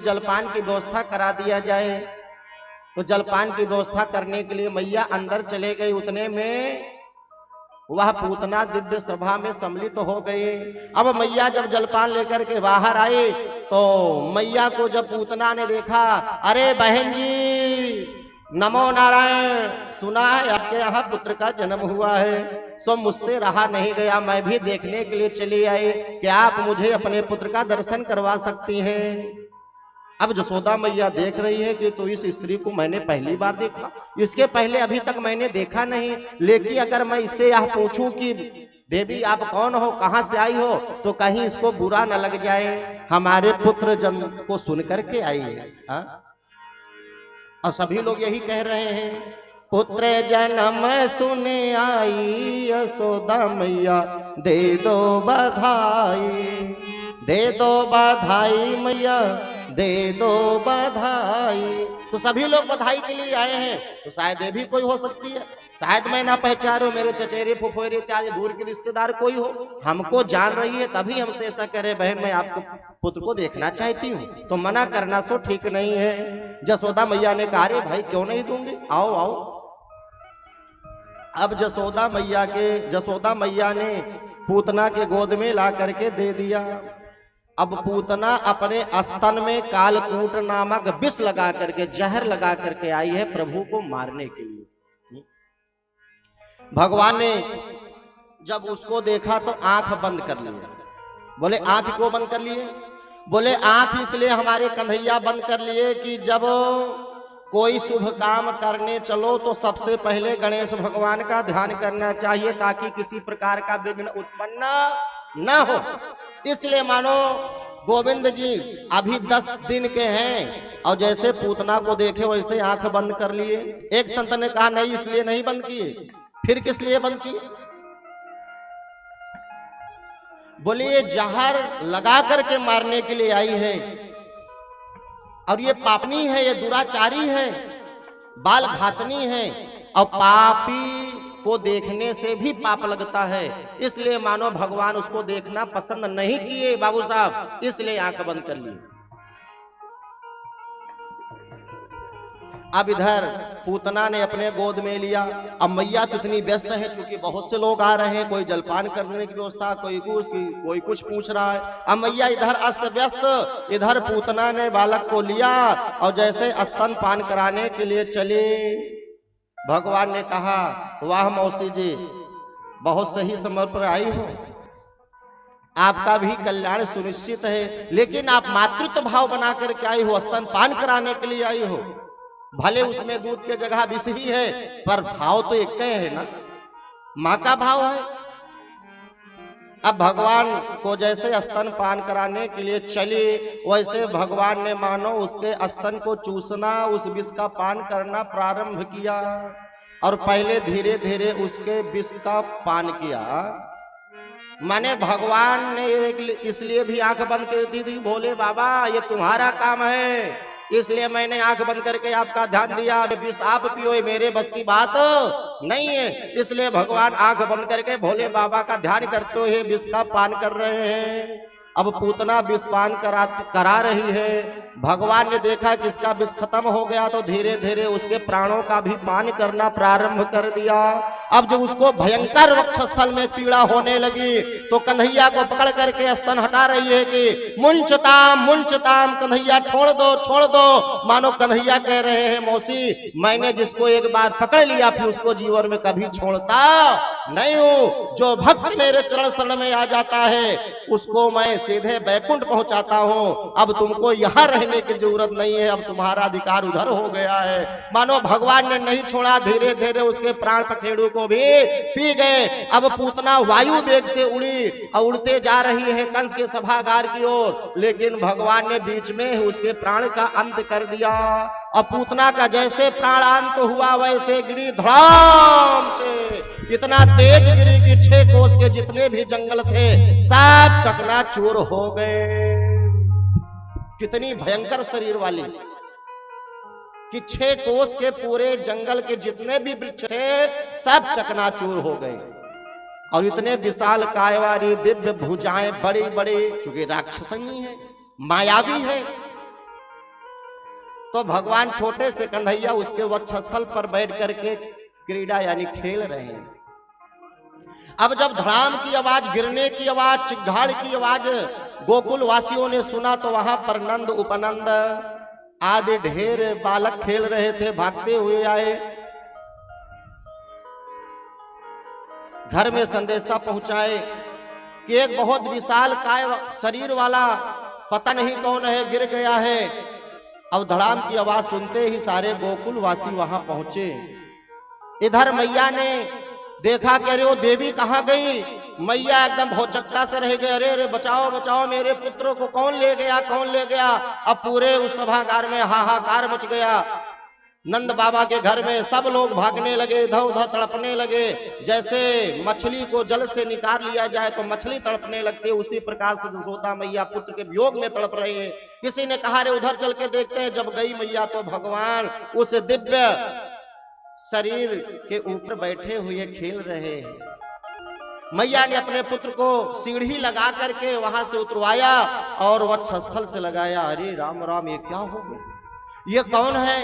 जलपान की व्यवस्था करा दिया जाए। तो जलपान की व्यवस्था करने के लिए मैया अंदर चले गई। उतने में वह पूतना दिव्य सभा में सम्मिलित हो गए। अब मैया जब जलपान लेकर के बाहर आई तो मैया को जब पूतना ने देखा, अरे बहन जी नमो नारायण, सुना है आपके यहाँ पुत्र का जन्म हुआ है, सो मुझसे रहा नहीं गया, मैं भी देखने के लिए चली आई, क्या आप मुझे अपने पुत्र का दर्शन करवा सकती हैं? अब जसोदा मैया देख रही है कि तो इस स्त्री को मैंने पहली बार देखा, इसके पहले अभी तक मैंने देखा नहीं, लेकिन अगर मैं इससे यह पूछूं कि देवी आप कौन हो, कहां से आई हो, तो कहीं इसको बुरा न लग जाए, हमारे पुत्र जन्म को सुन करके आई है। और सभी लोग यही कह रहे हैं, पुत्र जन्म सुन आई यशोदा मैया दे दो बधाई, दे दो बधाई मैया दे दो बधाई। तो सभी लोग बधाई के लिए आए हैं, तो शायद ये भी कोई हो सकती है, शायद मैं ना पहचानो, मेरे चचेरे फुफेरे इत्यादि दूर के रिश्तेदार कोई हो, हमको जान रही है तभी हमसे ऐसा करे, बहन मैं आपको पुत्र को देखना चाहती हूँ, तो मना करना सो ठीक नहीं है। जसोदा मैया ने कहा रे भाई क्यों नहीं दूंगी, आओ आओ। अब जसोदा मैया ने पूतना के गोद में ला करके दे दिया। अब पूतना अपने स्तन में कालकूट नामक विष लगा करके, जहर लगा करके आई है प्रभु को मारने के लिए। भगवान ने जब उसको देखा तो आंख बंद कर लिए। बोले आंख क्यों बंद कर लिए? बोले आंख इसलिए हमारे कन्हैया बंद कर लिए कि जब कोई शुभ काम करने चलो तो सबसे पहले गणेश भगवान का ध्यान करना चाहिए, ताकि किसी प्रकार का विघ्न उत्पन्न न हो। इसलिए मानो गोविंद जी अभी 10 दिन के हैं और जैसे पूतना को देखे वैसे आंख बंद कर लिए। एक संत ने कहा नहीं इसलिए नहीं बंद किए, फिर किस लिए बंद किए? बोले ये जहर लगा करके मारने के लिए आई है और ये पापनी है, ये दुराचारी है, बाल घातनी है और पापी को देखने से भी पाप लगता है, इसलिए मानो भगवान उसको देखना पसंद नहीं किए बाबू साहब, इसलिए आंख बंद कर ली। अब इधर पूतना ने अपने गोद में लिया। अब मैया तो इतनी व्यस्त है, चूंकि बहुत से लोग आ रहे हैं, कोई जलपान करने की व्यवस्था, कोई कुछ पूछ रहा है। अब मैया इधर अस्त व्यस्त, इधर पूतना ने बालक को लिया और जैसे स्तन पान कराने के लिए चले, भगवान ने कहा वाह मौसी जी बहुत सही समय पर आई हो, आपका भी कल्याण सुनिश्चित है, लेकिन आप मातृत्व भाव बना करके आई हो, स्तन पान कराने के लिए आई हो, भले उसमें दूध के जगह विष ही है पर भाव तो एक है ना, माँ का भाव है। अब भगवान को जैसे स्तन पान कराने के लिए चली, वैसे भगवान ने मानो उसके स्तन को चूसना, उस विष का पान करना प्रारंभ किया और पहले धीरे धीरे उसके विष का पान किया। माने भगवान ने इसलिए भी आंख बंद कर दी थी, भोले बाबा ये तुम्हारा काम है, इसलिए मैंने आंख बंद करके आपका ध्यान दिया, विष आप पियो मेरे बस की बात नहीं है, इसलिए भगवान आंख बंद करके भोले बाबा का ध्यान करते हुए विष का पान कर रहे हैं। अब पूतना विष पान करा रही है। भगवान ने देखा कि इसका विष खत्म हो गया तो धीरे धीरे उसके प्राणों का भी पान करना प्रारंभ कर दिया। अब जब उसको भयंकर वक्षस्थल में पीड़ा होने लगी तो कन्हैया को पकड़ करके स्तन हटा रही है कि मुंचताम कन्हैया छोड़ दो। मानो कन्हैया कह रहे हैं मौसी मैंने जिसको एक बार पकड़ लिया फिर उसको जीवन में कभी छोड़ता नहीं हूँ। जो भक्त मेरे चरण शरण में आ जाता है उसको मैं सीधे बैकुंठ पहुंचाता हूँ। अब तुमको यहाँ रहने की जरूरत नहीं है, अब तुम्हारा अधिकार उधर हो गया है। मानो भगवान ने नहीं छोड़ा, धीरे धीरे उसके प्राण पखेड़ू को भी पी गए। अब पूतना वायु वेग से उड़ी और उड़ते जा रही है कंस के सभागार की ओर, लेकिन भगवान ने बीच में उसके प्राण का अंत कर दिया। और पूतना का जैसे प्राणांत हुआ वैसे गिरी धड़ाम से, इतना तेज गिरी कि 6 कोस के जितने भी जंगल थे सब चकनाचूर हो गए। कितनी भयंकर शरीर वाली कि 6 कोस के पूरे जंगल के जितने भी वृक्ष थे सब चकनाचूर हो गए। और इतने विशाल कायवारी दिव्य भुजाएं बड़ी बड़ी, चूंकि राक्षसनी है मायावी है, तो भगवान छोटे से कन्हैया उसके वक्षस्थल पर बैठ करके क्रीड़ा यानी खेल रहे हैं। अब जब धड़ाम की आवाज, गिरने की आवाज, चिघाड़ की आवाज गोकुल वासियों ने सुना तो वहां पर नंद, उपनंद आदि ढेर बालक खेल रहे थे, भागते हुए आए। घर में संदेशा पहुंचाए कि एक बहुत विशाल काय शरीर वाला पता नहीं कौन है गिर गया है। अब धड़ाम की आवाज सुनते ही सारे गोकुल वासी वहां पहुंचे। इधर मैया ने देखा कि अरे वो देवी कहां गई। मैया एकदम भौचक्का से रह गए, अरे अरे बचाओ बचाओ, मेरे पुत्र को कौन ले गया, कौन ले गया। अब पूरे उस सभागार में हाहाकार मच गया। नंद बाबा के घर में सब लोग भागने लगे, इधर उधर तड़पने लगे। जैसे मछली को जल से निकाल लिया जाए तो मछली तड़पने लगती है, उसी प्रकार से जसोदा मैया पुत्र के वियोग में तड़प रहे हैं। किसी ने कहा रे उधर चल के देखते हैं। जब गई मैया तो भगवान उस दिव्य शरीर के ऊपर बैठे हुए खेल रहे हैं। मैया ने अपने पुत्र को सीढ़ी लगा करके वहां से उतरवाया और वक्षस्थल से लगाया। अरे राम राम, ये क्या हो गया, ये कौन है।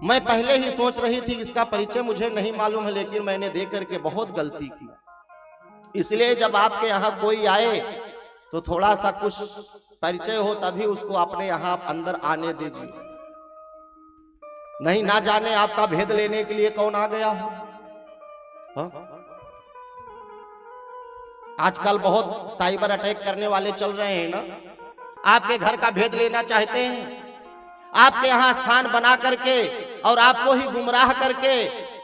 मैं पहले ही सोच रही थी इसका परिचय मुझे नहीं मालूम है, लेकिन मैंने देख करके बहुत गलती की। इसलिए जब आपके यहाँ कोई आए तो थोड़ा सा कुछ परिचय हो तभी उसको अपने यहाँ अंदर आने दीजिए। नहीं ना जाने आपका भेद लेने के लिए कौन आ गया हो। हाँ? आजकल बहुत साइबर अटैक करने वाले चल रहे हैं ना। आपके घर का भेद लेना चाहते हैं, आपके यहाँ स्थान बना करके और आपको ही गुमराह करके,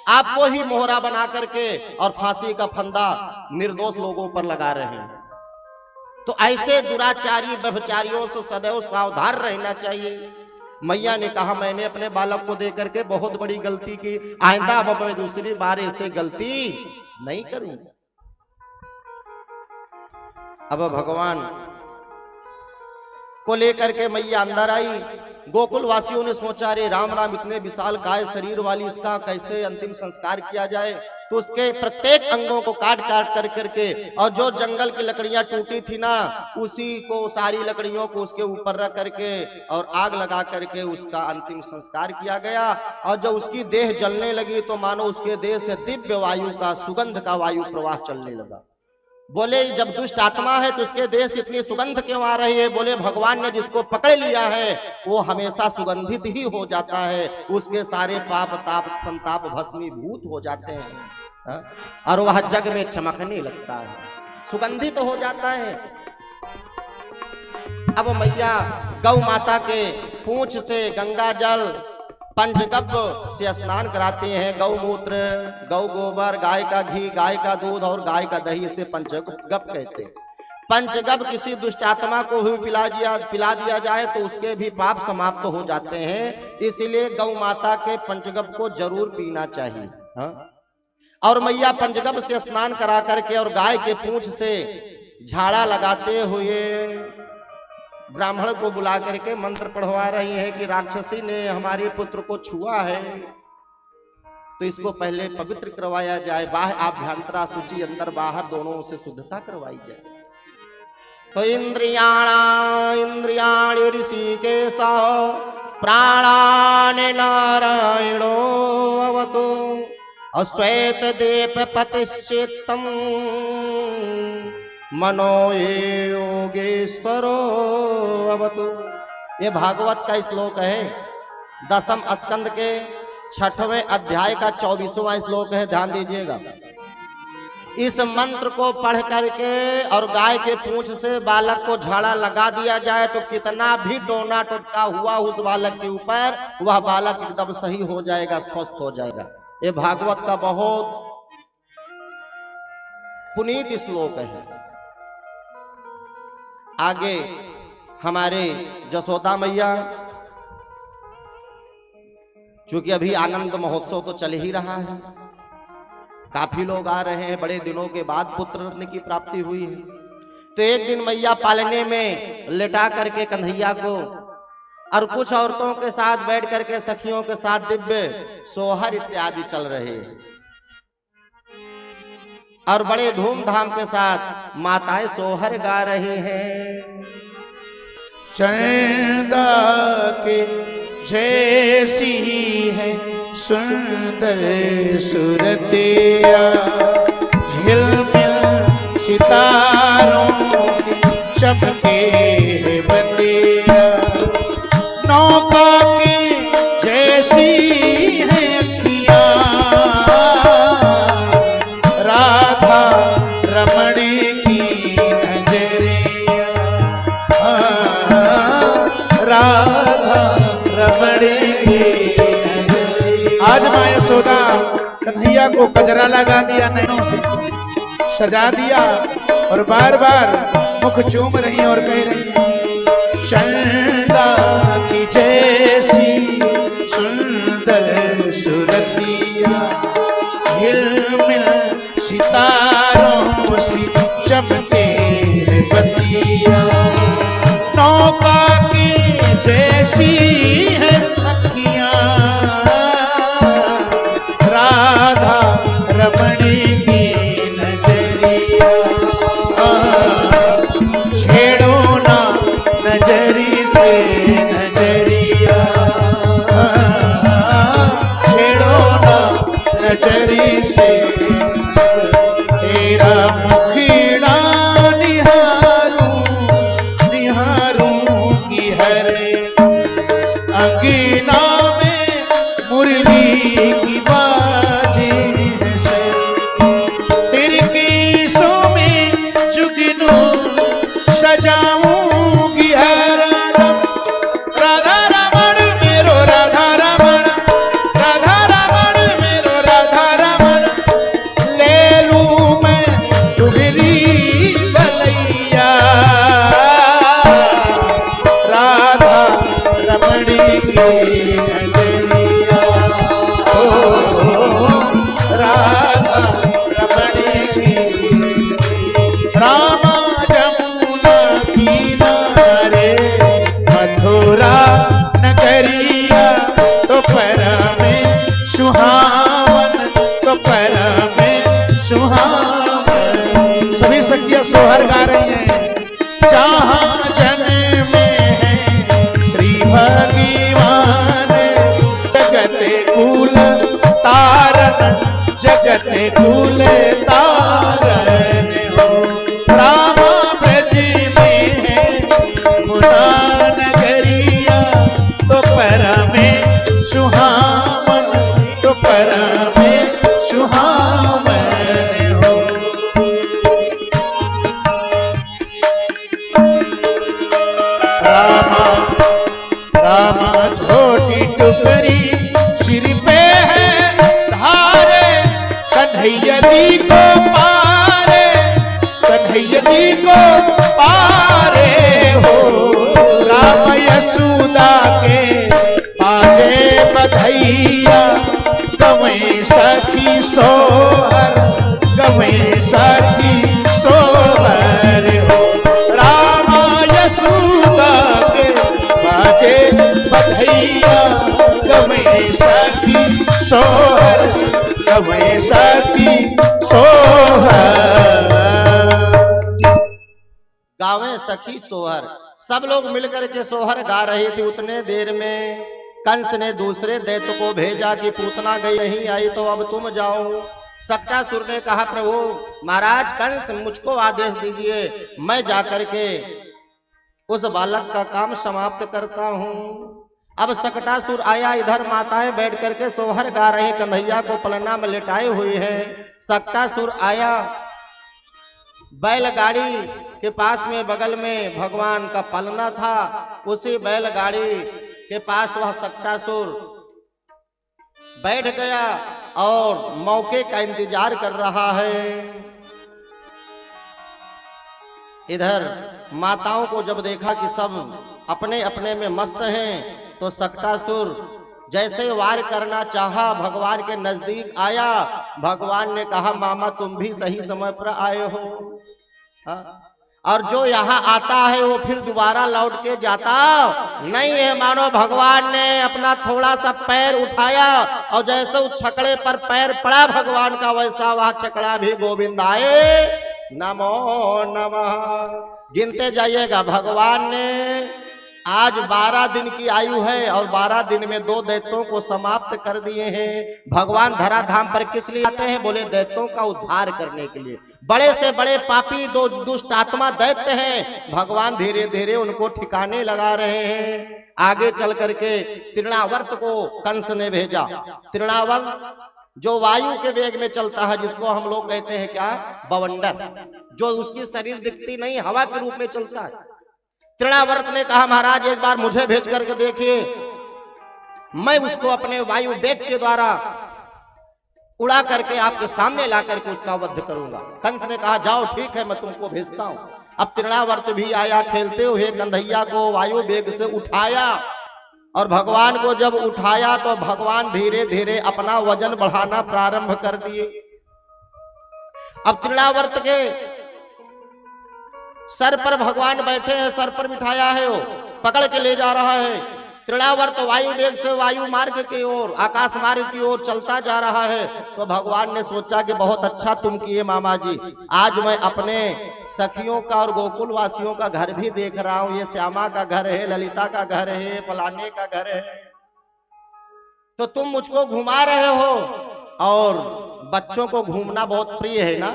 आपको ही मोहरा बना करके और फांसी का फंदा निर्दोष लोगों पर लगा रहे हैं। तो ऐसे दुराचारी व्यभिचारियों से सदैव सावधान रहना चाहिए। मैया ने कहा मैंने अपने बालक को देकर के बहुत बड़ी गलती की, आइंदा अब मैं दूसरी बार ऐसे गलती नहीं करूं। अब भगवान को लेकर के मैया अंदर आई। गोकुल वासियों ने सोचा रे राम राम, इतने विशाल काय शरीर वाली इसका कैसे अंतिम संस्कार किया जाए। तो उसके प्रत्येक अंगों को काट काट कर करके और जो जंगल की लकड़ियां टूटी थी ना, उसी को सारी लकड़ियों को उसके ऊपर रख करके और आग लगा करके उसका अंतिम संस्कार किया गया। और जब उसकी देह जलने लगी तो मानो उसके देह से दिव्य वायु का, सुगंध का वायु प्रवाह चलने लगा। बोले जब दुष्ट आत्मा है तो उसके देह से इतनी सुगंध क्यों आ रही है। बोले भगवान ने जिसको पकड़ लिया है वो हमेशा सुगंधित ही हो जाता है, उसके सारे पाप ताप संताप भस्मीभूत हो जाते हैं और वह जग में चमकने लगता है, सुगंधित हो जाता है। अब मैया गौ माता के पूंछ से गंगा जल पंचगव्य से स्नान कराते हैं। गौमूत्र, गौ गोबर, गाय का घी, गाय का दूध और गाय का दही, इसे पंचगव्य कहते हैं। पंचगव्य किसी दुष्ट आत्मा को भी पिला दिया जाए तो उसके भी पाप समाप्त हो जाते हैं। इसीलिए गौ माता के पंचगव्य को जरूर पीना चाहिए। हाँ? और मैया पंचगव्य से स्नान करा करके और गाय के पूंछ से झाड़ा लगाते हुए ब्राह्मण को बुला करके मंत्र पढ़वा रही है कि राक्षसी ने हमारे पुत्र को छुआ है तो इसको पहले पवित्र करवाया जाए, बाह्य आभ्यंतरा शुचि अंदर बाहर दोनों से शुद्धता करवाई जाए। तो इंद्रियाणि ऋषिकेश प्राणानि नारायणो अवतु अश्वेत दीप पतिश्चित्तम मनो योगेश्वरो अवतु। ये भागवत का श्लोक है, 10वें स्कंद के 6वें अध्याय का 24वां श्लोक है, ध्यान दीजिएगा। इस मंत्र को पढ़ करके और गाय के पूंछ से बालक को झाड़ा लगा दिया जाए तो कितना भी टोना टोटका हुआ उस बालक के ऊपर, वह बालक एकदम सही हो जाएगा, स्वस्थ हो जाएगा। ये भागवत का बहुत पुनीत श्लोक है। आगे हमारे जसोदा मैया, चूंकि अभी आनंद महोत्सव तो चल ही रहा है, काफी लोग आ रहे हैं, बड़े दिनों के बाद पुत्र रत्न की प्राप्ति हुई है। तो एक दिन मैया पालने में लेटा करके कन्हैया को और कुछ औरतों के साथ बैठ करके सखियों के साथ दिव्य सोहर इत्यादि चल रहे हैं और बड़े धूमधाम के साथ माताएं सोहर गा रही हैं। चंदा के जैसी है सुंदर सुरतिया, झिलमिल सितारों की चमके बतिया, नौका की जैसी है अखियां, राधा रमण की नजरिया, राधा रमण की नजरिया। आज माँ यशोदा कन्हैया को कजरा लगा दिया, नैनों से सजा दिया और बार बार मुख चूम रही और कह रही, चंदा की जैसी सुंदर सुरतिया, झिलमिल सितारों सी चमके बतिया, नौका की जैसी है अखियां, राधा रमण की नजरिया, छेड़ो ना नजरी से नजरिया, छेड़ो ना नजरी से, तेरा मुखड़ा निहारूं निहारूं की हर अंगना में मुरली की बाजे से, तेरे केसों में जुगनू सजाऊंगी हर दम, राधा रमण मेरो राधा रमण, राधा रमण मेरो राधा रमण, ले लूं मैं तुम्हारी गलैया, राधा रमण की नजरिया, ओ राधा रमण की, रामा जमुना किनारे मथुरा नगरिया, तो पर में सुहावन, तो पर में सुहावन। सभी सखियां सोहर गा रही हैं, जहाँ जन्म है श्री भगवान, जगत कुल तारन, जगत कुल तारन हो, रामा ब्रज में है मुना नगरिया, तो पर में सुहावन, तो पर में सुहावन हो, रामा रामा छोटी टुकड़ी सिर पे है धारे, कन्हैया जी को पारे, कन्हैया जी को पारे हो, राम यशोदा के पाजे बधैया, गवे सखी सोहर, गवे सखी सोहर हो, राम यशोदा के बाजे बधैया, गवे सखी सोहर, गवे सखी सोहर। गावे सखी सोहर। सब लोग मिलकर के सोहर गा रहे थे। उतने देर में कंस ने दूसरे दैत्य को भेजा कि पूतना गई नहीं आई तो अब तुम जाओ। सक्टासुर ने कहा प्रभु महाराज कंस मुझको आदेश दीजिए, मैं जाकर के उस बालक का काम समाप्त करता हूँ। अब सक्टासुर आया, इधर माताएं बैठ करके सोहर गा रहे, कन्हैया को पलना में लेटाए हुए हैं। सक्टासुर आया, बैलगाड़ी के पास में बगल में भगवान का पलना था, उसी बैलगाड़ी के पास वह सक्टासुर बैठ गया और मौके का इंतजार कर रहा है। इधर माताओं को जब देखा कि सब अपने अपने में मस्त हैं, तो सक्टासुर जैसे वार करना चाहा, भगवान के नजदीक आया। भगवान ने कहा मामा तुम भी सही समय पर आए हो, और जो यहाँ आता है वो फिर दोबारा लौट के जाता नहीं है। मानो भगवान ने अपना थोड़ा सा पैर उठाया और जैसे उस छकड़े पर पैर पड़ा भगवान का, वैसा वह छकड़ा भी गोविंदाए नमो नमः गिनते जाइएगा। भगवान ने आज 12 दिन की आयु है और 12 दिन में 2 दैत्यों को समाप्त कर दिए हैं। भगवान धराधाम पर किस लिए आते हैं? बोले दैत्यों का उद्धार करने के लिए। बड़े से बड़े पापी 2 दुष्ट आत्मा दैत्य हैं, भगवान धीरे धीरे उनको ठिकाने लगा रहे हैं। आगे चल करके तृणावर्त को कंस ने भेजा। तृणावर्त जो वायु के वेग में चलता है, जिसको हम लोग कहते हैं क्या? बवंडर, जो उसकी शरीर दिखती नहीं, हवा के रूप में चलता है। तृणावर्त ने कहा महाराज एक बार मुझे भेज करके देखिए, मैं उसको अपने वायु वेग के द्वारा उड़ा करके आपके सामने ला करके उसका वध करूंगा। कंस ने कहा जाओ ठीक है, मैं तुमको भेजता हूं। अब तृणावर्त भी आया, खेलते हुए कन्हैया को वायु वेग से उठाया, और भगवान को जब उठाया तो भगवान धीरे धीरे अपना वजन बढ़ाना प्रारंभ कर दिए। अब तृणावर्त के सर पर भगवान बैठे हैं, सर पर बिठाया है, वो पकड़ के ले जा रहा है। तृणावर्त वायु वेग से वायु मार्ग की ओर, आकाश मार्ग की ओर चलता जा रहा है। तो भगवान ने सोचा कि बहुत अच्छा तुम किए मामा जी, आज मैं अपने सखियों का और गोकुल वासियों का घर भी देख रहा हूं। ये श्यामा का घर है, ललिता का घर है, फलाने का घर है, तो तुम मुझको घुमा रहे हो। और बच्चों को घूमना बहुत प्रिय है ना,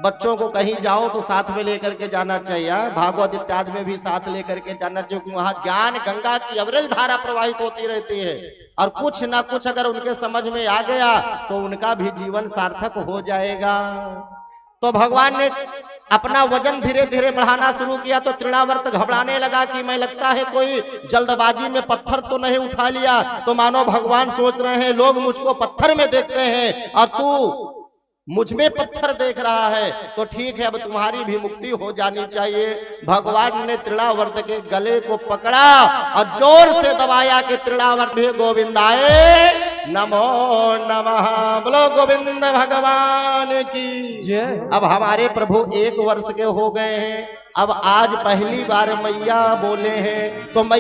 बच्चों को कहीं जाओ तो साथ में लेकर के जाना चाहिए। भागवत इत्यादि में भी साथ लेकर के जाना चाहिए, क्योंकि वहां ज्ञान गंगा की अविरल धारा प्रवाहित होती रहती है, और कुछ ना कुछ अगर उनके समझ में आ गया तो उनका भी जीवन सार्थक हो जाएगा। तो भगवान ने अपना वजन धीरे धीरे बढ़ाना शुरू किया। तो तृणावर्त घबराने लगा कि मैं लगता है कोई जल्दबाजी में पत्थर तो नहीं उठा लिया। तो मानो भगवान सोच रहे हैं लोग मुझको पत्थर में देखते हैं और तू मुझ में पत्थर देख रहा है, तो ठीक है अब तुम्हारी भी मुक्ति हो जानी चाहिए। भगवान ने तृणावर्त के गले को पकड़ा और जोर से दबाया कि तृणावर्त भी गोविंदाए नमो नमः, बोलो गोविंद भगवान की जय। अब हमारे प्रभु 1 वर्ष के हो गए हैं। अब आज पहली बार मैया बोले हैं, तो